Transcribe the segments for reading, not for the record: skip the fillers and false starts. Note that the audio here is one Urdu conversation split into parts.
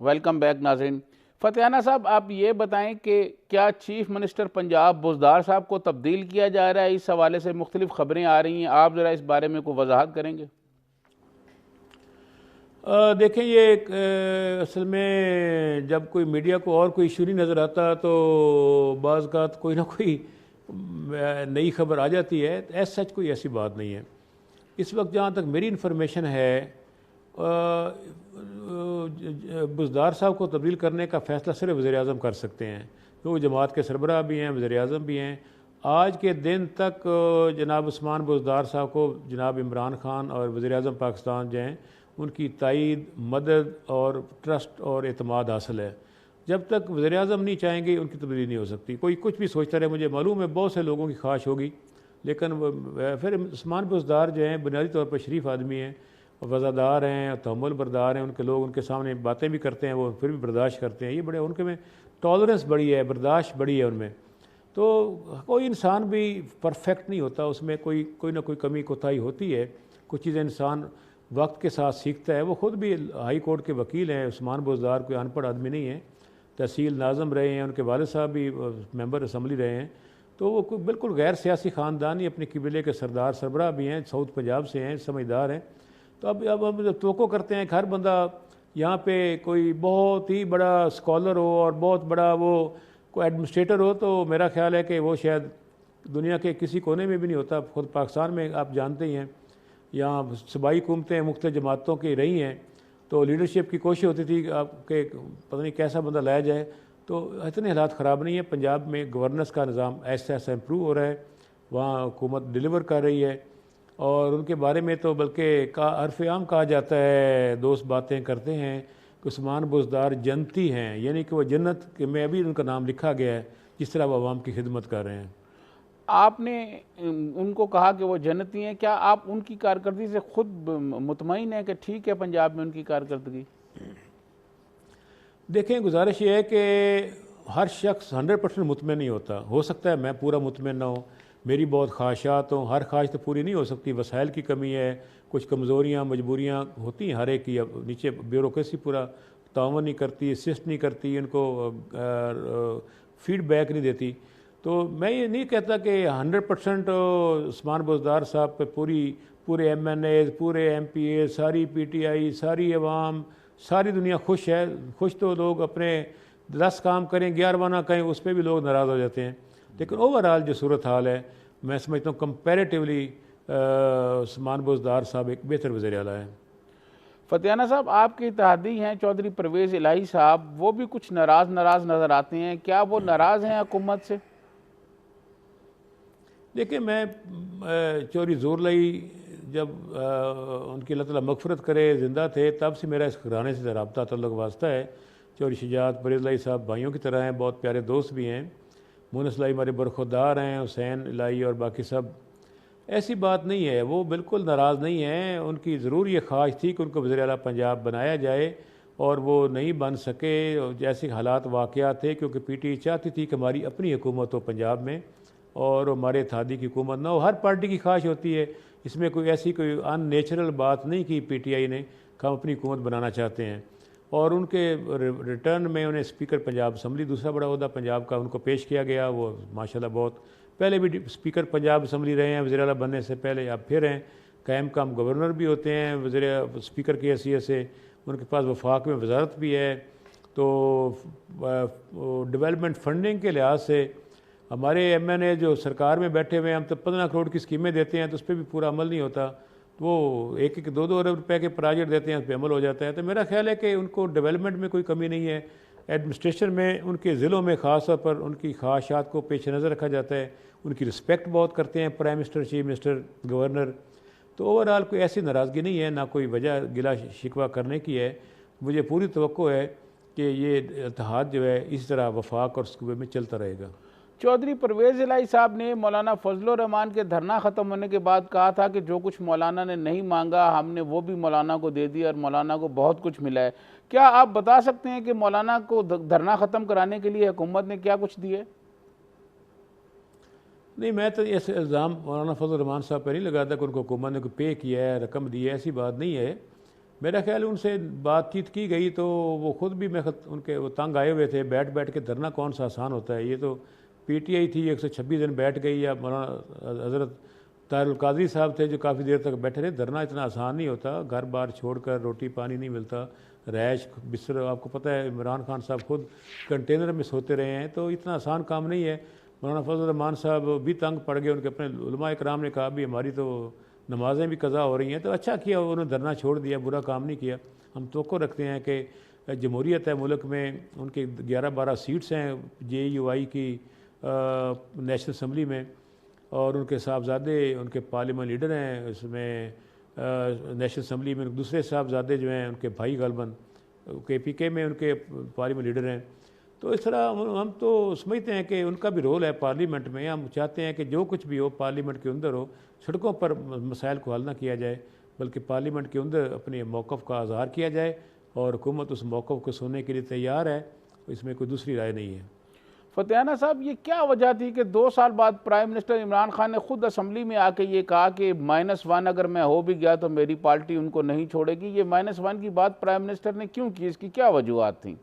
ویلکم بیک ناظرین. فتحانہ صاحب، آپ یہ بتائیں کہ کیا چیف منسٹر پنجاب بزدار صاحب کو تبدیل کیا جا رہا ہے؟ اس حوالے سے مختلف خبریں آ رہی ہیں، آپ ذرا اس بارے میں کوئی وضاحت کریں گے؟ دیکھیں، یہ اصل میں جب کوئی میڈیا کو اور کوئی ایشو نہیں نظر آتا تو بعض اوقات کوئی نہ کوئی نئی خبر آ جاتی ہے. ایز سچ کوئی ایسی بات نہیں ہے. اس وقت جہاں تک میری انفارمیشن ہے، بزدار صاحب کو تبدیل کرنے کا فیصلہ صرف وزیر اعظم کر سکتے ہیں، کیونکہ جماعت کے سربراہ بھی ہیں، وزیر اعظم بھی ہیں. آج کے دن تک جناب عثمان بزدار صاحب کو جناب عمران خان اور وزیر اعظم پاکستان جو ہیں ان کی تائید، مدد اور ٹرسٹ اور اعتماد حاصل ہے. جب تک وزیر اعظم نہیں چاہیں گے ان کی تبدیلی نہیں ہو سکتی. کوئی کچھ بھی سوچتا رہے، مجھے معلوم ہے بہت سے لوگوں کی خواہش ہوگی، لیکن پھر عثمان بزدار جو ہیں بنیادی طور پر شریف آدمی ہیں، وفادار ہیں، تحمل بردار ہیں. ان کے لوگ ان کے سامنے باتیں بھی کرتے ہیں، وہ پھر بھی برداشت کرتے ہیں. یہ بڑے ان کے میں ٹالرنس بڑی ہے، برداشت بڑی ہے ان میں. تو کوئی انسان بھی پرفیکٹ نہیں ہوتا، اس میں کوئی نہ کوئی کمی کوتاہی ہوتی ہے. کچھ چیزیں انسان وقت کے ساتھ سیکھتا ہے. وہ خود بھی ہائی کورٹ کے وکیل ہیں. عثمان بزدار کوئی ان پڑھ آدمی نہیں ہے، تحصیل ناظم رہے ہیں، ان کے والد صاحب بھی ممبر اسمبلی رہے ہیں. تو وہ بالکل غیر سیاسی خاندانی اپنے قبیلے کے سربراہ بھی ہیں، ساؤتھ پنجاب سے ہیں، سمجھدار ہیں. تو اب ہم توقع کرتے ہیں کہ ہر بندہ یہاں پہ کوئی بہت ہی بڑا اسکالر ہو اور بہت بڑا وہ کوئی ایڈمنسٹریٹر ہو، تو میرا خیال ہے کہ وہ شاید دنیا کے کسی کونے میں بھی نہیں ہوتا. خود پاکستان میں آپ جانتے ہی ہیں، یہاں صوبائی حکومتیں مختلف جماعتوں کی رہی ہیں، تو لیڈرشپ کی کوشش ہوتی تھی کہ آپ کے پتہ نہیں کیسا بندہ لایا جائے. تو اتنے حالات خراب نہیں ہیں. پنجاب میں گورننس کا نظام ایسا امپروو ہو رہا ہے، وہاں حکومت ڈیلیور کر رہی ہے. اور ان کے بارے میں تو بلکہ عرف عام کہا جاتا ہے، دوست باتیں کرتے ہیں کہ عثمان بزدار جنتی ہیں، یعنی کہ وہ جنت کے میں ابھی ان کا نام لکھا گیا ہے، جس طرح وہ عوام کی خدمت کر رہے ہیں. آپ نے ان کو کہا کہ وہ جنتی ہیں، کیا آپ ان کی کارکردگی سے خود مطمئن ہیں کہ ٹھیک ہے پنجاب میں ان کی کارکردگی؟ دیکھیں، گزارش یہ ہے کہ ہر شخص 100% مطمئن نہیں ہوتا. ہو سکتا ہے میں پورا مطمئن نہ ہوں، میری بہت خواہشات ہوں. ہر خواہش تو پوری نہیں ہو سکتی. وسائل کی کمی ہے، کچھ کمزوریاں مجبوریاں ہوتی ہیں ہر ایک کی. نیچے بیوروکریسی پورا تعاون نہیں کرتی، اسسٹ نہیں کرتی، ان کو فیڈ بیک نہیں دیتی. تو میں یہ نہیں کہتا کہ 100% عثمان بزدار صاحب پہ پورے ایم این ایز، پورے ایم پی اے، ساری پی ٹی آئی، ساری عوام، ساری دنیا خوش ہے. خوش تو لوگ اپنے 10 کام کریں 11واں نہ کہیں، اس پہ بھی لوگ ناراض ہو جاتے ہیں. لیکن اوورآل جو صورت حال ہے، میں سمجھتا ہوں کمپیریٹیولی عثمان بزدار صاحب ایک بہتر وزیر اعلیٰ ہیں. فتحانہ صاحب، آپ کے اتحادی ہیں چودھری پرویز الہی صاحب، وہ بھی کچھ ناراض نظر آتے ہیں. کیا وہ ناراض ہیں حکومت سے؟ دیکھیں، میں چودھری زور لئی جب ان کی اللہ تعالیٰ مغفرت کرے زندہ تھے، تب سے میرا اس گھرانے سے رابطہ تعلق واسطہ ہے. چودھری شجاعت پرویز الہی صاحب بھائیوں کی طرح ہیں، بہت پیارے دوست بھی ہیں. مونس الہی ہمارے برخوردار ہیں، حسین الہی اور باقی سب. ایسی بات نہیں ہے، وہ بالکل ناراض نہیں ہیں. ان کی ضرور یہ خواہش تھی کہ ان کو وزیر اعلیٰ پنجاب بنایا جائے، اور وہ نہیں بن سکے. جیسے حالات واقعات تھے، کیونکہ پی ٹی آئی چاہتی تھی کہ ہماری اپنی حکومت ہو پنجاب میں اور ہمارے اتحادی کی حکومت نہ ہو. ہر پارٹی کی خواہش ہوتی ہے، اس میں کوئی ایسی کوئی ان نیچرل بات نہیں کی پی ٹی آئی نے کہ ہم اپنی حکومت بنانا چاہتے ہیں. اور ان کے ریٹرن میں انہیں اسپیکر پنجاب اسمبلی، دوسرا بڑا عہدہ پنجاب کا، ان کو پیش کیا گیا. وہ ماشاءاللہ بہت پہلے بھی اسپیکر پنجاب اسمبلی رہے ہیں وزیر اعلیٰ بننے سے پہلے، اب پھر ہیں. قائم کام گورنر بھی ہوتے ہیں اسپیکر کی حیثیت سے. ان کے پاس وفاق میں وزارت بھی ہے. تو ڈیولپمنٹ فنڈنگ کے لحاظ سے ہمارے ایم این اے جو سرکار میں بیٹھے ہوئے ہیں، ہم تو 15 کروڑ کی اسکیمیں دیتے ہیں تو اس پہ بھی پورا عمل نہیں ہوتا. وہ 1-2 ارب روپے کے پروجیکٹ دیتے ہیں، اس پہ عمل ہو جاتا ہے. تو میرا خیال ہے کہ ان کو ڈیولپمنٹ میں کوئی کمی نہیں ہے. ایڈمنسٹریشن میں ان کے ضلعوں میں خاص طور پر ان کی خواہشات کو پیش نظر رکھا جاتا ہے. ان کی رسپیکٹ بہت کرتے ہیں prime minister, chief minister, governor. تو اوورآل کوئی ایسی ناراضگی نہیں ہے، نہ کوئی وجہ گلا شکوہ کرنے کی ہے. مجھے پوری توقع ہے کہ یہ اتحاد جو ہے اس طرح وفاق اور صوبے میں چلتا رہے گا. چودھری پرویز الہی صاحب نے مولانا فضل الرحمان کے دھرنا ختم ہونے کے بعد کہا تھا کہ جو کچھ مولانا نے نہیں مانگا ہم نے وہ بھی مولانا کو دے دیا اور مولانا کو بہت کچھ ملا ہے. کیا آپ بتا سکتے ہیں کہ مولانا کو دھرنا ختم کرانے کے لیے حکومت نے کیا کچھ دیے؟ نہیں، میں تو اس الزام مولانا فضل الرحمان صاحب پہ نہیں لگاتا کہ ان کو حکومت نے کوئی پے کیا ہے، رقم دی ہے. ایسی بات نہیں ہے. میرا خیال ہے ان سے بات چیت کی گئی تو وہ خود بھی ان کے وہ تنگ آئے ہوئے تھے، بیٹھ کے دھرنا کون سا آسان ہوتا ہے، یہ تو پی ٹی آئی تھی 126 دن بیٹھ گئی، یا مولانا حضرت طاہر القادری صاحب تھے جو کافی دیر تک بیٹھے رہے۔ دھرنا اتنا آسان نہیں ہوتا، گھر بار چھوڑ کر، روٹی پانی نہیں ملتا، رہائش بستر، آپ کو پتہ ہے عمران خان صاحب خود کنٹینر میں سوتے رہے ہیں، تو اتنا آسان کام نہیں ہے۔ مولانا فضل الرحمان صاحب بھی تنگ پڑ گئے، ان کے اپنے علماء کرام نے کہا بھی ہماری تو نمازیں بھی قضا ہو رہی ہیں، تو اچھا کیا انہوں نے دھرنا چھوڑ دیا، برا کام نہیں کیا۔ ہم توقع رکھتے ہیں کہ جمہوریت ہے ملک میں، ان کی 11-12 سیٹس ہیں جے یو آئی کی نیشنل اسمبلی میں، اور ان کے صاحبزادے ان کے پارلیمنٹ لیڈر ہیں اس میں نیشنل اسمبلی میں، دوسرے صاحبزادے جو ہیں ان کے بھائی غالباً کے پی کے میں ان کے پارلیمنٹ لیڈر ہیں۔ تو اس طرح ہم تو سمجھتے ہیں کہ ان کا بھی رول ہے پارلیمنٹ میں۔ ہم چاہتے ہیں کہ جو کچھ بھی ہو پارلیمنٹ کے اندر ہو، سڑکوں پر مسائل کو حل نہ کیا جائے، بلکہ پارلیمنٹ کے اندر اپنے موقف کا اظہار کیا جائے، اور حکومت اس موقف کو سننے کے لیے تیار ہے، اس میں کوئی دوسری رائے نہیں ہے۔ فتح صاحب، یہ کیا وجہ تھی کہ 2 سال بعد پرائم منسٹر عمران خان نے خود اسمبلی میں آ کے یہ کہا کہ -1 اگر میں ہو بھی گیا تو میری پارٹی ان کو نہیں چھوڑے گی؟ یہ -1 کی بات پرائم منسٹر نے کیوں کی؟ اس کی کیا وجوہات تھیں؟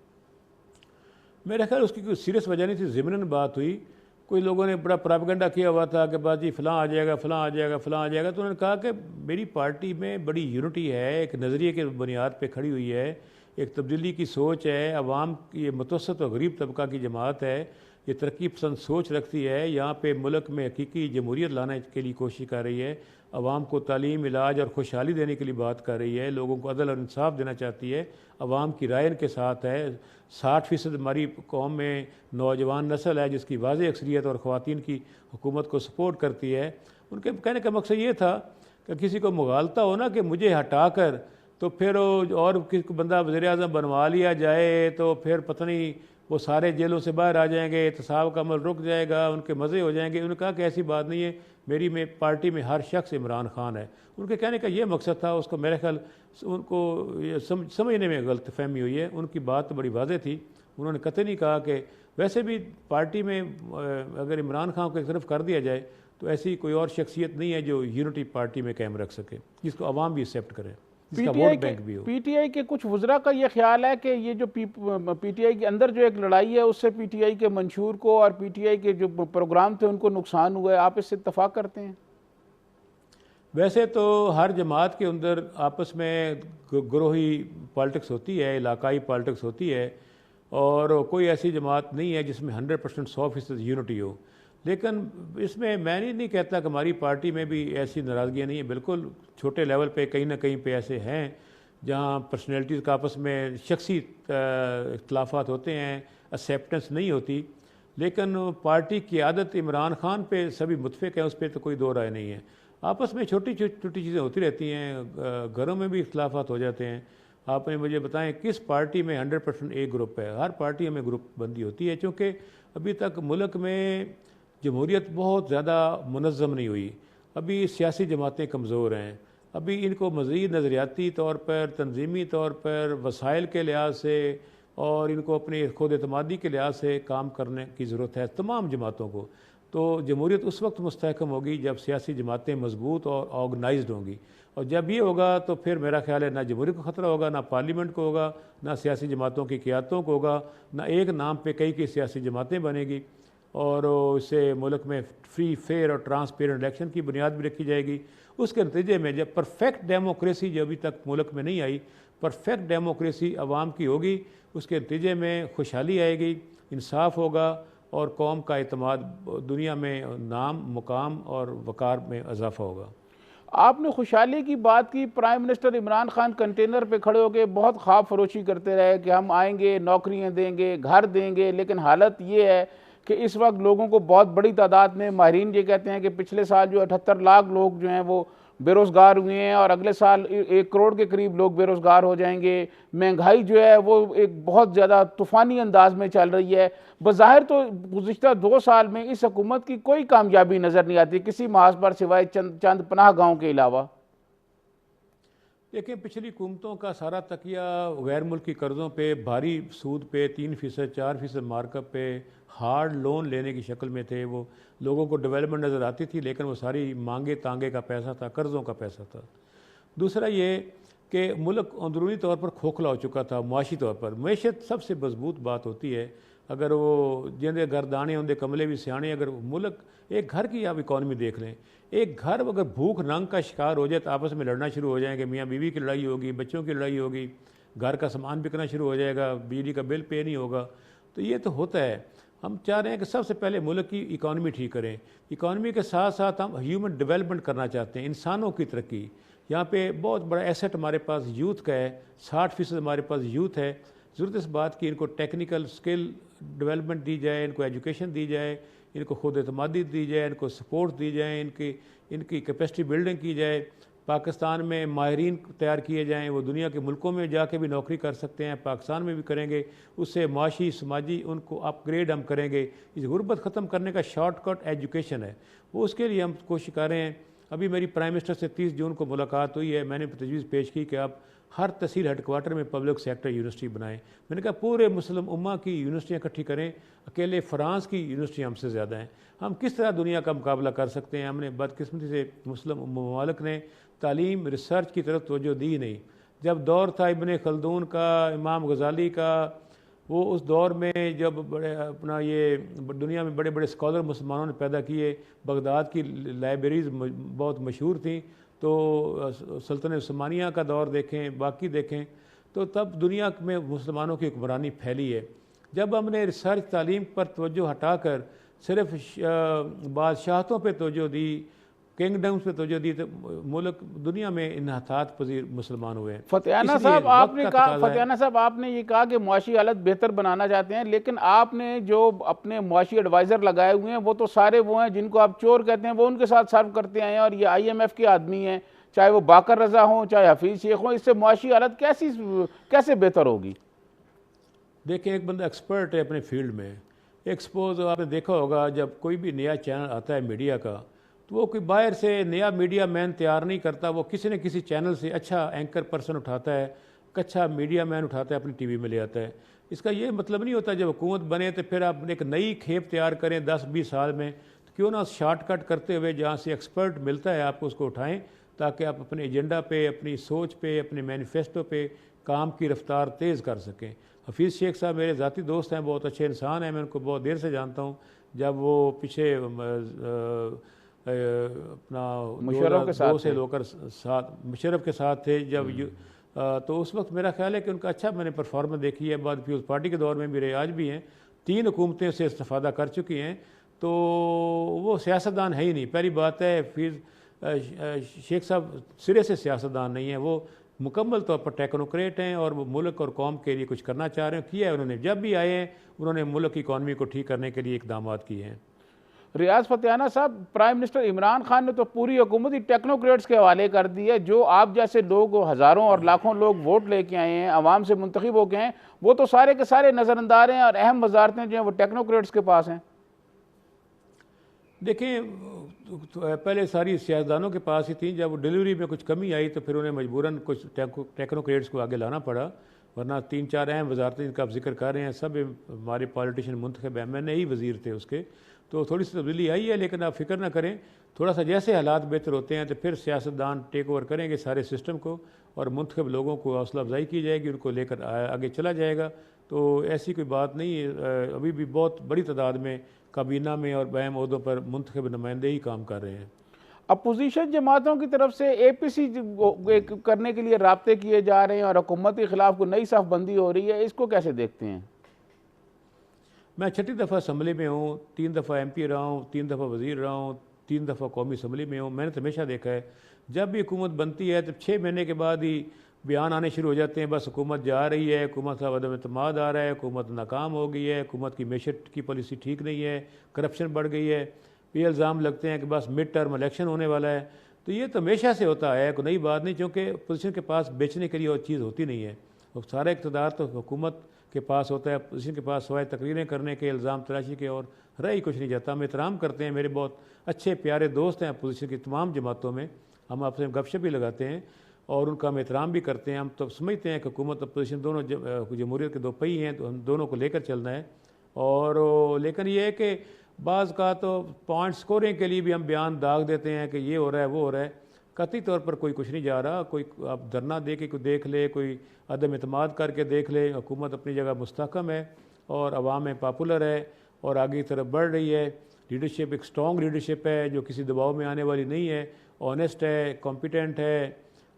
میرا خیال اس کی کوئی سیریس وجہ نہیں تھی، ضمناً بات ہوئی۔ کوئی لوگوں نے بڑا پراپیگنڈا کیا ہوا تھا کہ بات جی فلاں آ جائے گا، فلاں آ جائے گا، فلاں آ جائے گا، تو انہوں نے کہا کہ میری پارٹی میں بڑی یونٹی ہے، ایک نظریے کے بنیاد پہ کھڑی ہوئی ہے، ایک تبدیلی کی سوچ ہے، عوام کی، یہ متوسط اور غریب طبقہ کی جماعت ہے، یہ ترقی پسند سوچ رکھتی ہے، یہاں پہ ملک میں حقیقی جمہوریت لانے کے لیے کوشش کر رہی ہے، عوام کو تعلیم، علاج اور خوشحالی دینے کے لیے بات کر رہی ہے، لوگوں کو عدل اور انصاف دینا چاہتی ہے، عوام کی رائے ان کے ساتھ ہے۔ 60% ہماری قوم میں نوجوان نسل ہے جس کی واضح اکثریت اور خواتین کی حکومت کو سپورٹ کرتی ہے۔ ان کے کہنے کا مقصد یہ تھا کہ کسی کو مغالطہ ہو نا کہ مجھے ہٹا کر تو پھر اور کسی کو بندہ وزیر اعظم بنوا لیا جائے تو پھر پتہ نہیں وہ سارے جیلوں سے باہر آ جائیں گے، احتساب کا عمل رک جائے گا، ان کے مزے ہو جائیں گے۔ انہوں نے کہا کہ ایسی بات نہیں ہے، میری پارٹی میں ہر شخص عمران خان ہے۔ ان کے کہنے کا یہ مقصد تھا، اس کو میرے خیال ان کو سمجھنے میں غلط فہمی ہوئی ہے۔ ان کی بات تو بڑی واضح تھی، انہوں نے قطعی نہیں کہا کہ ویسے بھی پارٹی میں اگر عمران خان کو ایک طرف کر دیا جائے تو ایسی کوئی اور شخصیت نہیں ہے جو یونٹی پارٹی میں قائم رکھ سکے، جس کو عوام بھی ایکسیپٹ کرے، جس کا ووٹ بینک بھی ہو۔ پی ٹی آئی کے کچھ وزراء کا یہ خیال ہے کہ یہ جو پی ٹی آئی کے اندر جو ایک لڑائی ہے اس سے پی ٹی آئی کے منشور کو اور پی ٹی آئی کے جو پروگرام تھے ان کو نقصان ہوا ہے، آپ اس سے اتفاق کرتے ہیں؟ ویسے تو ہر جماعت کے اندر آپس میں گروہی پالیٹکس ہوتی ہے، علاقائی پالیٹکس ہوتی ہے، اور کوئی ایسی جماعت نہیں ہے جس میں 100% 100% یونٹی ہو۔ لیکن اس میں نہیں کہتا کہ ہماری پارٹی میں بھی ایسی ناراضگیاں نہیں ہیں، بالکل چھوٹے لیول پہ کہیں نہ کہیں پہ ایسے ہیں جہاں پرسنالٹیز کا آپس میں شخصی اختلافات ہوتے ہیں، ایکسیپٹنس نہیں ہوتی، لیکن پارٹی کی قیادت عمران خان پہ سبھی متفق ہیں، اس پہ تو کوئی دو رائے نہیں ہے۔ آپس میں چھوٹی چیزیں ہوتی رہتی ہیں، گھروں میں بھی اختلافات ہو جاتے ہیں۔ آپ نے مجھے بتائیں کس پارٹی میں 100% ایک گروپ ہے؟ ہر پارٹی میں گروپ بندی ہوتی ہے، چونکہ ابھی تک ملک میں جمہوریت بہت زیادہ منظم نہیں ہوئی، ابھی سیاسی جماعتیں کمزور ہیں، ابھی ان کو مزید نظریاتی طور پر، تنظیمی طور پر، وسائل کے لحاظ سے اور ان کو اپنی خود اعتمادی کے لحاظ سے کام کرنے کی ضرورت ہے تمام جماعتوں کو۔ تو جمہوریت اس وقت مستحکم ہوگی جب سیاسی جماعتیں مضبوط اور آرگنائزڈ ہوں گی، اور جب یہ ہوگا تو پھر میرا خیال ہے نہ جمہوریت کو خطرہ ہوگا، نہ پارلیمنٹ کو ہوگا، نہ سیاسی جماعتوں کی قیادتوں کو ہوگا، نہ ایک نام پہ کئی سیاسی جماعتیں بنے گی، اور اس سے ملک میں فری، فیئر اور ٹرانسپیرنٹ الیکشن کی بنیاد بھی رکھی جائے گی۔ اس کے نتیجے میں جب پرفیکٹ ڈیموکریسی جو ابھی تک ملک میں نہیں آئی، پرفیکٹ ڈیموکریسی عوام کی ہوگی، اس کے نتیجے میں خوشحالی آئے گی، انصاف ہوگا، اور قوم کا اعتماد دنیا میں نام، مقام اور وقار میں اضافہ ہوگا۔ آپ نے خوشحالی کی بات کی، prime minister Imran Khan container پہ کھڑے ہو کے بہت خواب فروشی کرتے رہے کہ ہم آئیں گے، نوکریاں دیں گے، گھر دیں گے، لیکن حالت یہ ہے کہ اس وقت لوگوں کو بہت بڑی تعداد میں، ماہرین یہ کہتے ہیں کہ پچھلے سال جو 78 لاکھ لوگ جو ہیں وہ بے روزگار ہوئے ہیں، اور اگلے سال 1 کروڑ کے قریب لوگ بے روزگار ہو جائیں گے۔ مہنگائی جو ہے وہ ایک بہت زیادہ طوفانی انداز میں چل رہی ہے۔ بظاہر تو گزشتہ 2 سال میں اس حکومت کی کوئی کامیابی نظر نہیں آتی کسی محاذ پر سوائے چند پناہ گاؤں کے علاوہ۔ دیکھیں، پچھلی حکومتوں کا سارا تکیہ غیر ملکی قرضوں پہ، بھاری سود پہ، 3%، 4% مارک اپ پہ، ہارڈ لون لینے کی شکل میں تھے۔ وہ لوگوں کو ڈیولپمنٹ نظر آتی تھی، لیکن وہ ساری مانگے تانگے کا پیسہ تھا، قرضوں کا پیسہ تھا۔ دوسرا یہ کہ ملک اندرونی طور پر کھوکھلا ہو چکا تھا معاشی طور پر. معیشت سب سے مضبوط بات ہوتی ہے. اگر وہ جندے گردانے ہوندے کملے بھی سیانے, اگر ملک ایک گھر کی آپ اکانومی دیکھ لیں, ایک گھر اگر بھوک ننگ کا شکار ہو جائے تو آپس میں لڑنا شروع ہو جائیں گے, میاں بیوی کی لڑائی ہوگی, بچوں کی لڑائی ہوگی, گھر کا سامان بکنا شروع ہو جائے گا, بجلی کا بل پے نہیں ہوگا. تو یہ تو ہوتا ہے. ہم چاہ رہے ہیں کہ سب سے پہلے ملک کی اکانومی ٹھیک کریں. اکانومی کے ساتھ ساتھ ہم ہیومن ڈیولپمنٹ کرنا چاہتے ہیں, انسانوں کی ترقی. یہاں پہ بہت بڑا ایسٹ ہمارے پاس یوتھ کا ہے, 60% ہمارے پاس یوتھ ہے. ضرورت اس بات کی ان کو ٹیکنیکل سکل ڈیولپمنٹ دی جائے, ان کو ایجوکیشن دی جائے, ان کو خود اعتمادی دی جائے, ان کو سپورٹ دی جائیں, ان کی کیپیسٹی بلڈنگ کی جائے. پاکستان میں ماہرین تیار کیے جائیں, وہ دنیا کے ملکوں میں جا کے بھی نوکری کر سکتے ہیں, پاکستان میں بھی کریں گے. اس سے معاشی سماجی ان کو اپ گریڈ ہم کریں گے. اس غربت ختم کرنے کا شارٹ کٹ ایجوکیشن ہے, وہ اس کے لیے ہم کوشش کر رہے ہیں. ابھی میری پرائم منسٹر سے 30 جون کو ملاقات ہوئی ہے. میں نے تجویز پیش کی کہ آپ ہر تحصیل ہیڈ کوارٹر میں پبلک سیکٹر یونیورسٹی بنائیں. میں نے کہا پورے مسلم امہ کی یونیورسٹیاں اکٹھی کریں. اکیلے فرانس کی یونیورسٹیاں ہم سے زیادہ ہیں. ہم کس طرح دنیا کا مقابلہ کر سکتے ہیں؟ ہم نے بدقسمتی سے مسلم ممالک نے تعلیم ریسرچ کی طرف توجہ دی نہیں. جب دور تھا ابن خلدون کا, امام غزالی کا, وہ اس دور میں جب بڑے اپنا یہ دنیا میں بڑے بڑے اسکالر مسلمانوں نے پیدا کیے, بغداد کی لائبریریز بہت مشہور تھیں. تو سلطنت عثمانیہ کا دور دیکھیں, باقی دیکھیں, تو تب دنیا میں مسلمانوں کی حکمرانی پھیلی ہے. جب ہم نے ریسرچ تعلیم پر توجہ ہٹا کر صرف بادشاہتوں پہ توجہ دی, کنگڈمز پہ توجہ دی, تو ملک دنیا میں انحطاط پذیر مسلمان ہوئے ہیں. فتیانہ صاحب آپ نے یہ کہا کہ معاشی حالت بہتر بنانا چاہتے ہیں, لیکن آپ نے جو اپنے معاشی ایڈوائزر لگائے ہوئے ہیں وہ تو سارے وہ ہیں جن کو آپ چور کہتے ہیں, وہ ان کے ساتھ سرو کرتے ہیں, اور یہ IMF کے آدمی ہیں, چاہے وہ باقر رضا ہوں چاہے حفیظ شیخ ہوں. اس سے معاشی حالت کیسے بہتر ہوگی؟ دیکھیں, ایک بندہ ایکسپرٹ ہے اپنے فیلڈ میں. ایکسپوز آپ نے دیکھا ہوگا جب کوئی بھی نیا چینل آتا ہے میڈیا کا, تو وہ کوئی باہر سے نیا میڈیا مین تیار نہیں کرتا, وہ کسی نہ کسی چینل سے اچھا اینکر پرسن اٹھاتا ہے, اچھا میڈیا مین اٹھاتا ہے, اپنی ٹی وی میں لے آتا ہے. اس کا یہ مطلب نہیں ہوتا جب حکومت بنے تو پھر آپ ایک نئی کھیپ تیار کریں 10-20 سال میں, تو کیوں نہ شارٹ کٹ کرتے ہوئے جہاں سے ایکسپرٹ ملتا ہے آپ کو اس کو اٹھائیں, تاکہ آپ اپنے ایجنڈا پہ, اپنی سوچ پہ, اپنے مینیفیسٹو پہ کام کی رفتار تیز کر سکیں. حفیظ شیخ صاحب میرے ذاتی دوست ہیں, بہت اچھے انسان ہیں, میں ان کو بہت دیر سے جانتا ہوں. جب وہ پیچھے اپنا مشرف کے ساتھ سے لو کر مشرف کے ساتھ تھے جب, تو اس وقت میرا خیال ہے کہ ان کا اچھا میں نے پرفارمنس دیکھی ہے. بعد پیپلز پارٹی کے دور میں بھی رہے, آج بھی ہیں, 3 حکومتیں سے استفادہ کر چکی ہیں. تو وہ سیاستدان ہے ہی نہیں. پہلی بات ہے حفیظ شیخ صاحب سرے سے سیاستدان نہیں ہیں, وہ مکمل طور پر ٹیکنوکریٹ ہیں, اور وہ ملک اور قوم کے لیے کچھ کرنا چاہ رہے ہیں. کیا ہے انہوں نے, جب بھی آئے ہیں انہوں نے ملک کی اکانومی کو ٹھیک کرنے کے لیے اقدامات کیے ہیں. ریاض فتیانہ صاحب, پرائم منسٹر عمران خان نے تو پوری حکومت ہی ٹیکنوکریٹس کے حوالے کر دی ہے. جو آپ جیسے لوگ, ہزاروں اور لاکھوں لوگ ووٹ لے کے آئے ہیں, عوام سے منتخب ہو کے ہیں, وہ تو سارے کے سارے نظر انداز ہیں, اور اہم وزارتیں جو ہیں وہ ٹیکنوکریٹس کے پاس ہیں. دیکھیں, پہلے ساری سیاستدانوں کے پاس ہی تھیں. جب ڈیلیوری میں کچھ کمی آئی تو پھر انہیں مجبوراً کچھ ٹیکنوکریٹس کو آگے لانا پڑا, ورنہ 3-4 اہم وزارتیں جن کا آپ ذکر کر رہے ہیں سب ہمارے پالیٹیشین منتخب ہیں. میں نے ہی وزیر تھے اس کے, تو تھوڑی سی تبدیلی آئی ہے, لیکن آپ فکر نہ کریں, تھوڑا سا جیسے حالات بہتر ہوتے ہیں تو پھر سیاستدان ٹیک اوور کریں گے سارے سسٹم کو, اور منتخب لوگوں کو حوصلہ افزائی کی جائے گی, ان کو لے کر آگے چلا جائے گا. تو ایسی کوئی بات نہیں ہے. ابھی بھی بہت بڑی تعداد میں کابینہ میں اور اہم عہدوں پر منتخب نمائندے ہی کام کر رہے ہیں. اپوزیشن جماعتوں کی طرف سے APC کرنے کے لیے رابطے کیے جا رہے ہیں, اور حکومت کے خلاف کوئی نئی صف بندی ہو رہی ہے, اس کو کیسے دیکھتے ہیں؟ میں 6ٹھی دفعہ اسمبلی میں ہوں, 3 دفعہ MP رہا ہوں, 3 دفعہ وزیر رہا ہوں, 3 دفعہ قومی اسمبلی میں ہوں. میں نے تو ہمیشہ دیکھا ہے جب بھی حکومت بنتی ہے تو 6 مہینے کے بعد ہی بیان آنے شروع ہو جاتے ہیں, بس حکومت جا رہی ہے, حکومت کا عدم اعتماد آ رہا ہے, حکومت ناکام ہو گئی ہے, حکومت کی معیشت کی پالیسی ٹھیک نہیں ہے, کرپشن بڑھ گئی ہے. یہ الزام لگتے ہیں کہ بس مڈ ٹرم الیکشن ہونے والا ہے. تو یہ تو ہمیشہ سے ہوتا ہے, کوئی نئی بات نہیں, چونکہ اپوزیشن کے پاس بیچنے کے لیے اور چیز ہوتی نہیں ہے. سارا اقتدار تو حکومت کے پاس ہوتا ہے, اپوزیشن کے پاس سوائے تقریریں کرنے کے, الزام تراشی کے اور رہ ہی کچھ نہیں جاتا. ہم احترام کرتے ہیں, میرے بہت اچھے پیارے دوست ہیں اپوزیشن کی تمام جماعتوں میں, ہم آپ سے گپ شپ بھی لگاتے ہیں اور ان کا ہم احترام بھی کرتے ہیں. ہم تو سمجھتے ہیں کہ حکومت اپوزیشن دونوں جمہوریت کے 2 پہی ہیں, تو ہم دونوں کو لے کر چلنا ہے. اور لیکن یہ ہے کہ بعض کا تو پوائنٹ سکورنگ کے لیے بھی ہم بیان داغ دیتے ہیں کہ یہ ہو رہا ہے وہ ہو رہا ہے. قطعی طور پر کوئی کچھ نہیں جا رہا. کوئی آپ دھرنا دے کے کوئی دیکھ لے, کوئی عدم اعتماد کر کے دیکھ لے, حکومت اپنی جگہ مستحکم ہے اور عوام میں پاپولر ہے اور آگے کی طرف بڑھ رہی ہے. لیڈرشپ ایک اسٹرانگ لیڈرشپ ہے جو کسی دباؤ میں آنے والی نہیں ہے, آنیسٹ ہے, کمپیٹنٹ ہے,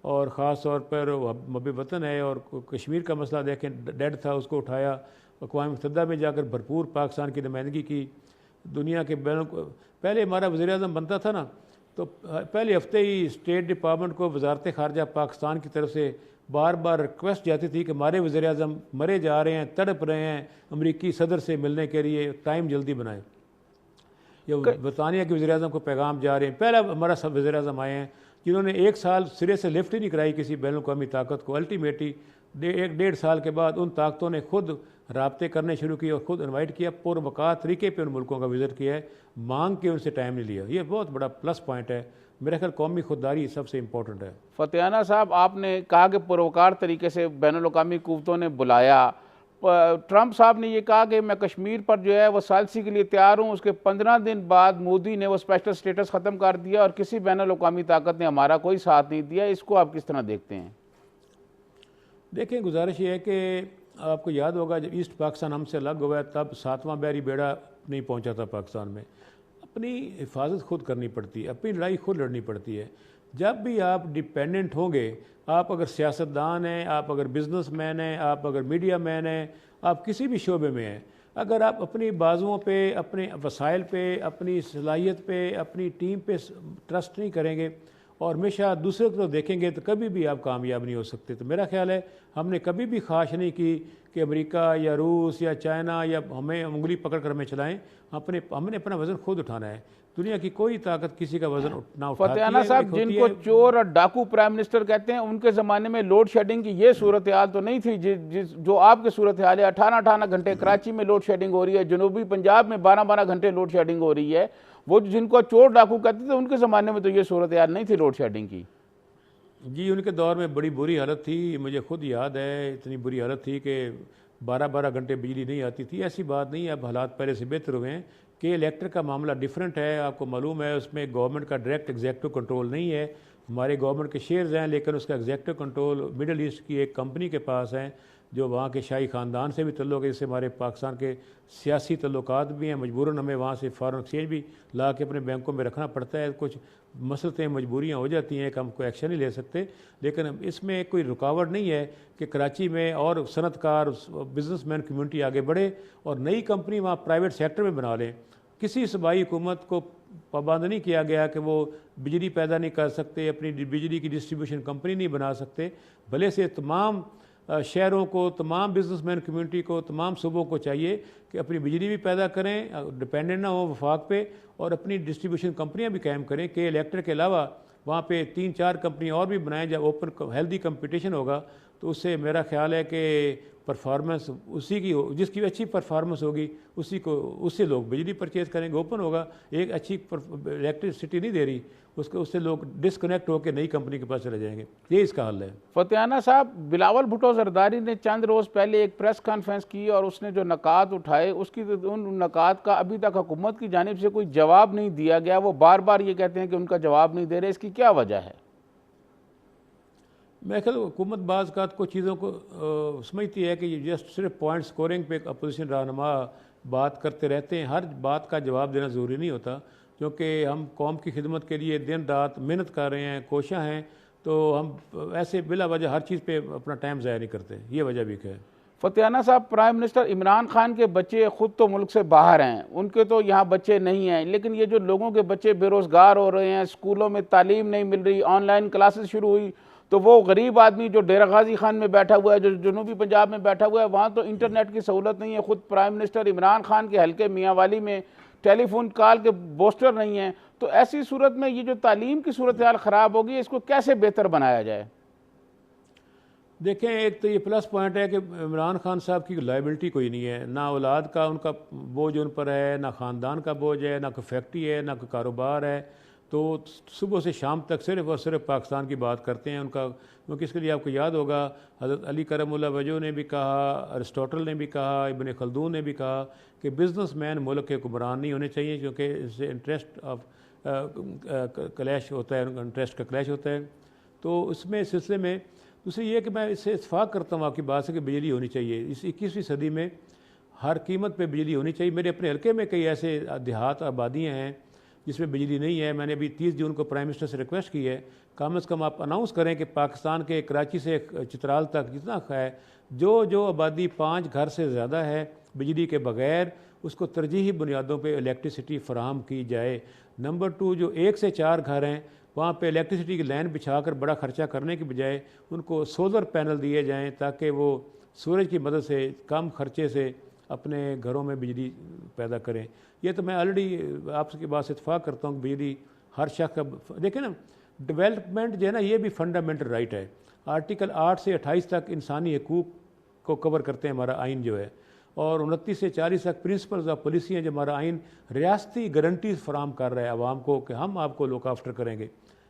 اور خاص طور پر محب وطن ہے. اور کشمیر کا مسئلہ دیکھیں, ڈیڈ تھا, اس کو اٹھایا, اقوام متحدہ میں جا کر بھرپور پاکستان کی نمائندگی کی. دنیا کے پہلے ہمارا وزیر اعظم بنتا تھا نا, تو پہلے ہفتے ہی اسٹیٹ ڈپارٹمنٹ کو وزارت خارجہ پاکستان کی طرف سے بار بار ریکویسٹ جاتی تھی کہ ہمارے وزیر اعظم مرے جا رہے ہیں, تڑپ رہے ہیں, امریکی صدر سے ملنے کے لیے ٹائم جلدی بنائیں. یا برطانیہ کے وزیر اعظم کو پیغام جا رہے ہیں. پہلا ہمارا سب وزیر اعظم آئے ہیں جنہوں نے 1 سال سرے سے لفٹ ہی نہیں کرائی کسی بین الاقوامی طاقت کو. الٹیمیٹلی 1.5 سال کے بعد ان طاقتوں نے خود رابطے کرنے شروع کیے اور خود انوائٹ کیا, پروقات طریقے پہ ان ملکوں کا وزٹ کیا ہے, مانگ کے ان سے ٹائم نہیں لیا. یہ بہت بڑا پلس پوائنٹ ہے. میرا خیال قومی خودداری سب سے امپورٹنٹ ہے. فتح صاحب, آپ نے کہا کہ پروکار طریقے سے بین الاقوامی قوتوں نے بلایا. ٹرمپ صاحب نے یہ کہا کہ میں کشمیر پر جو ہے وہ ثالثی کے لیے تیار ہوں. اس کے 15 دن بعد مودی نے وہ اسپیشل سٹیٹس ختم کر دیا اور کسی بین الاقوامی طاقت نے ہمارا کوئی ساتھ نہیں دیا. اس کو آپ کس طرح دیکھتے ہیں؟ دیکھیں, گزارش یہ ہے کہ آپ کو یاد ہوگا جب ایسٹ پاکستان ہم سے الگ ہوا ہے تب 7واں بحری بیڑا نہیں پہنچا تھا پاکستان میں. اپنی حفاظت خود کرنی پڑتی ہے, اپنی لڑائی خود لڑنی پڑتی ہے. جب بھی آپ ڈیپینڈنٹ ہوں گے, آپ اگر سیاستدان ہیں, آپ اگر بزنس مین ہیں, آپ اگر میڈیا مین ہیں, آپ کسی بھی شعبے میں ہیں, اگر آپ اپنی بازوؤں پہ, اپنے وسائل پہ, اپنی صلاحیت پہ, اپنی ٹیم پہ ٹرسٹ نہیں کریں گے اور ہمیشہ دوسرے کو دیں گے تو کبھی بھی آپ کامیاب نہیں ہو سکتے. تو میرا خیال ہے ہم نے کبھی بھی خواہش نہیں کی کہ امریکہ یا روس یا چائنا یا ہمیں انگلی پکڑ کر ہمیں چلائیں. ہم نے اپنا وزن خود اٹھانا ہے. دنیا کی کوئی طاقت کسی کا وزن نہ اٹھاتی ہے. فتح صاحب, جن کو چور اور ڈاکو پرائم منسٹر کہتے ہیں, ان کے زمانے میں لوڈ شیڈنگ کی یہ صورتحال تو نہیں تھی جو آپ کے صورتحال ہے. 18 گھنٹے کراچی میں لوڈ شیڈنگ ہو رہی ہے, جنوبی پنجاب میں 12 گھنٹے لوڈ شیڈنگ ہو رہی ہے. وہ جن کو چور ڈاکو کہتے تھے ان کے زمانے میں تو یہ صورتحال نہیں تھی لوڈ شیڈنگ کی. جی, ان کے دور میں بڑی بری حالت تھی. مجھے خود یاد ہے اتنی بری حالت تھی کہ 12 گھنٹے بجلی نہیں آتی تھی. ایسی بات نہیں ہے, اب حالات پہلے سے بہتر ہوئے ہیں. کہ الیکٹرک کا معاملہ ڈیفرنٹ ہے, آپ کو معلوم ہے. اس میں گورنمنٹ کا ڈائریکٹ ایگزیکٹو کنٹرول نہیں ہے. ہمارے گورنمنٹ کے شیئرز ہیں لیکن اس کا ایگزیکٹو کنٹرول مڈل ایسٹ کی ایک کمپنی کے پاس ہے جو وہاں کے شاہی خاندان سے بھی تعلق ہے. جس سے ہمارے پاکستان کے سیاسی تعلقات بھی ہیں. مجبوراً ہمیں وہاں سے فارن ایکسچینج بھی لا کے اپنے بینکوں میں رکھنا پڑتا ہے. کچھ مسئلتیں مجبوریاں ہو جاتی ہیں کہ ہم کوئی ایکشن نہیں لے سکتے. لیکن اس میں کوئی رکاوٹ نہیں ہے کہ کراچی میں اور صنعت کار بزنس مین کمیونٹی آگے بڑھے اور نئی کمپنی وہاں پرائیویٹ سیکٹر میں بنا لیں. کسی صوبائی حکومت کو پابند نہیں کیا گیا کہ وہ بجلی پیدا نہیں کر سکتے, اپنی بجلی کی ڈسٹریبیوشن کمپنی نہیں بنا سکتے. بھلے سے تمام شہروں کو, تمام بزنس مین کمیونٹی کو, تمام صوبوں کو چاہیے کہ اپنی بجلی بھی پیدا کریں, ڈپینڈنٹ نہ ہو وفاق پہ, اور اپنی ڈسٹریبیوشن کمپنیاں بھی قائم کریں. کہ الیکٹرک کے علاوہ وہاں پہ 3-4 کمپنیاں اور بھی بنائیں. جب اوپن ہیلدی کمپٹیشن ہوگا تو اس سے میرا خیال ہے کہ پرفارمنس اسی کی جس کی اچھی پرفارمنس ہوگی اس سے لوگ بجلی پرچیز کریں گے. اوپن ہوگا, ایک اچھی الیکٹرسٹی نہیں دے رہی اس سے لوگ ڈسکنیکٹ ہو کے نئی کمپنی کے پاس چلے جائیں گے. یہ اس کا حل ہے. فتح صاحب, بلاول بھٹو زرداری نے چند روز پہلے ایک پریس کانفرنس کی اور اس نے جو نکات اٹھائے ان نکات کا ابھی تک حکومت کی جانب سے کوئی جواب نہیں دیا گیا. وہ بار بار یہ کہتے ہیں کہ ان کا جواب نہیں دے رہے. اس کی کیا وجہ ہے؟ میں خیال حکومت بعض اوقات کو چیزوں کو سمجھتی ہے کہ یہ جسٹ صرف پوائنٹ سکورنگ پہ اپوزیشن رہنما بات کرتے رہتے ہیں. ہر بات کا جواب دینا ضروری نہیں ہوتا, کیونکہ ہم قوم کی خدمت کے لیے دن رات محنت کر رہے ہیں, کوشاں ہیں, تو ہم ایسے بلا وجہ ہر چیز پہ اپنا ٹائم ضائع نہیں کرتے. یہ وجہ بھی ہے. فتح صاحب, پرائم منسٹر عمران خان کے بچے خود تو ملک سے باہر ہیں, ان کے تو یہاں بچے نہیں ہیں, لیکن یہ جو لوگوں کے بچے بے روزگار ہو رہے ہیں, اسکولوں میں تعلیم نہیں مل رہی, آن لائن کلاسز شروع ہوئی, تو وہ غریب آدمی جو ڈیرہ غازی خان میں بیٹھا ہوا ہے, جو جنوبی پنجاب میں بیٹھا ہوا ہے, وہاں تو انٹرنیٹ کی سہولت نہیں ہے. خود پرائم منسٹر عمران خان کے حلقے میاں والی میں ٹیلی فون کال کے بوسٹر نہیں ہیں. تو ایسی صورت میں یہ جو تعلیم کی صورتحال خراب ہوگی, اس کو کیسے بہتر بنایا جائے؟ دیکھیں, ایک تو یہ پلس پوائنٹ ہے کہ عمران خان صاحب کی لائبلٹی کوئی نہیں ہے. نہ اولاد کا ان کا بوجھ ان پر ہے, نہ خاندان کا بوجھ ہے, نہ کوئی فیکٹری ہے, نہ کوئی کاروبار ہے. تو صبح سے شام تک صرف اور صرف پاکستان کی بات کرتے ہیں. ان کا کیونکہ اس کے لیے آپ کو یاد ہوگا حضرت علی کرم اللہ وجہ نے بھی کہا, ارسطوٹل نے بھی کہا, ابن خلدون نے بھی کہا کہ بزنس مین ملک کے حکمران نہیں ہونے چاہیے, کیونکہ اس سے انٹرسٹ آف کلیش ہوتا ہے، انٹرسٹ کا کلیش ہوتا ہے۔ تو اس میں سلسلے میں دوسری یہ کہ میں اس سے اتفاق کرتا ہوں آپ کی بات سے کہ بجلی ہونی چاہیے۔ اس 21ویں صدی میں ہر قیمت پہ بجلی ہونی چاہیے۔ میرے اپنے حلقے میں کئی ایسے دیہات آبادیاں ہیں جس میں بجلی نہیں ہے۔ میں نے ابھی 30 جون کو پرائم منسٹر سے ریکویسٹ کی ہے کم از کم آپ اناؤنس کریں کہ پاکستان کے کراچی سے چترال تک جتنا ہے جو آبادی 5 گھر سے زیادہ ہے بجلی کے بغیر، اس کو ترجیحی بنیادوں پہ الیکٹریسٹی فراہم کی جائے۔ نمبر 2، جو 1 سے 4 گھر ہیں وہاں پہ الیکٹریسٹی کی لائن بچھا کر بڑا خرچہ کرنے کی بجائے ان کو سولر پینل دیے جائیں تاکہ وہ سورج کی مدد سے کم خرچے سے اپنے گھروں میں بجلی پیدا کریں۔ یہ تو میں آلریڈی آپ کی بات سے اتفاق کرتا ہوں کہ بجلی ہر شخص کا دیکھیں نا، ڈیولپمنٹ جو ہے نا یہ بھی فنڈامنٹل رائٹ ہے۔ آرٹیکل 8 سے 28 تک انسانی حقوق کو کور کرتے ہیں ہمارا آئین جو ہے، اور 29 سے 40 تک پرنسپلز آف پالیسی ہیں جو ہمارا آئین ریاستی گارنٹیز فراہم کر رہا ہے عوام کو کہ ہم آپ کو لک آفٹر کریں گے۔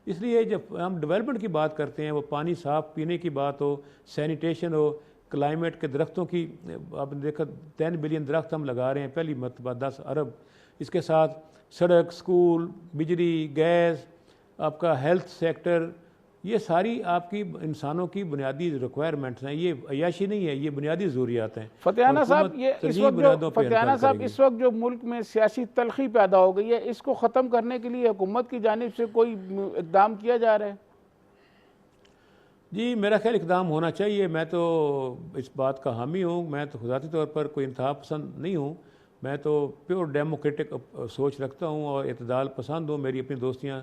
اس لیے جب ہم ڈیولپمنٹ کی بات کرتے ہیں، وہ پانی صاف پینے کی بات ہو، سینیٹیشن ہو، کلائمیٹ کے درختوں کی، آپ نے دیکھا 10 بلین درخت ہم لگا رہے ہیں پہلی مرتبہ، 10 ارب۔ اس کے ساتھ سڑک، سکول، بجلی، گیس، آپ کا ہیلتھ سیکٹر، یہ ساری آپ کی انسانوں کی بنیادی ریکوائرمنٹس ہیں۔ یہ عیاشی نہیں ہے، یہ بنیادی ضروریات ہیں۔ فتح صاحب، یہ اس وقت جو ملک میں سیاسی تلخی پیدا ہو گئی ہے، اس کو ختم کرنے کے لیے حکومت کی جانب سے کوئی اقدام کیا جا رہا ہے؟ جی میرا خیال اقدام ہونا چاہیے۔ میں تو اس بات کا حامی ہوں۔ میں تو ذاتی طور پر کوئی انتہا پسند نہیں ہوں، میں تو پیور ڈیموکریٹک سوچ رکھتا ہوں اور اعتدال پسند ہوں۔ میری اپنی دوستیاں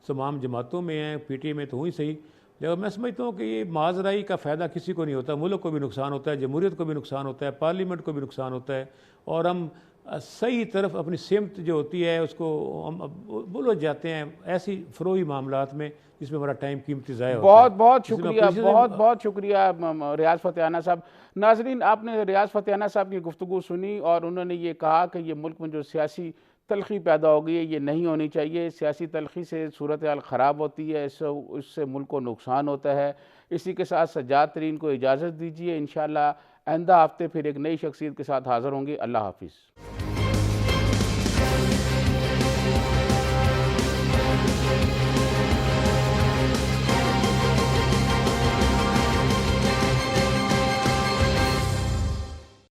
تمام جماعتوں میں ہیں، پی ٹی اے میں تو ہوئی صحیح، لیکن میں سمجھتا ہوں کہ یہ معاذرائی کا فائدہ کسی کو نہیں ہوتا۔ ملک کو بھی نقصان ہوتا ہے، جمہوریت کو بھی نقصان ہوتا ہے، پارلیمنٹ کو بھی نقصان ہوتا ہے، اور ہم صحیح طرف اپنی سمت جو ہوتی ہے اس کو ہم بھول جاتے ہیں ایسی فروئی معاملات میں جس میں ہمارا ٹائم قیمتی ضائع ہوتا ہے۔ بہت بہت شکریہ، بہت بہت شکریہ ریاض فتح صاحب۔ ناظرین، آپ نے ریاض فتح صاحب کی گفتگو سنی اور انہوں نے یہ کہا کہ یہ ملک میں جو سیاسی تلخی پیدا ہو گئی ہے یہ نہیں ہونی چاہیے۔ سیاسی تلخی سے صورتحال خراب ہوتی ہے، اس سے ملک کو نقصان ہوتا ہے۔ اسی کے ساتھ سجاد ترین کو اجازت دیجیے، انشاءاللہ آئندہ ہفتے پھر ایک نئی شخصیت کے ساتھ حاضر ہوں گے۔ اللہ حافظ۔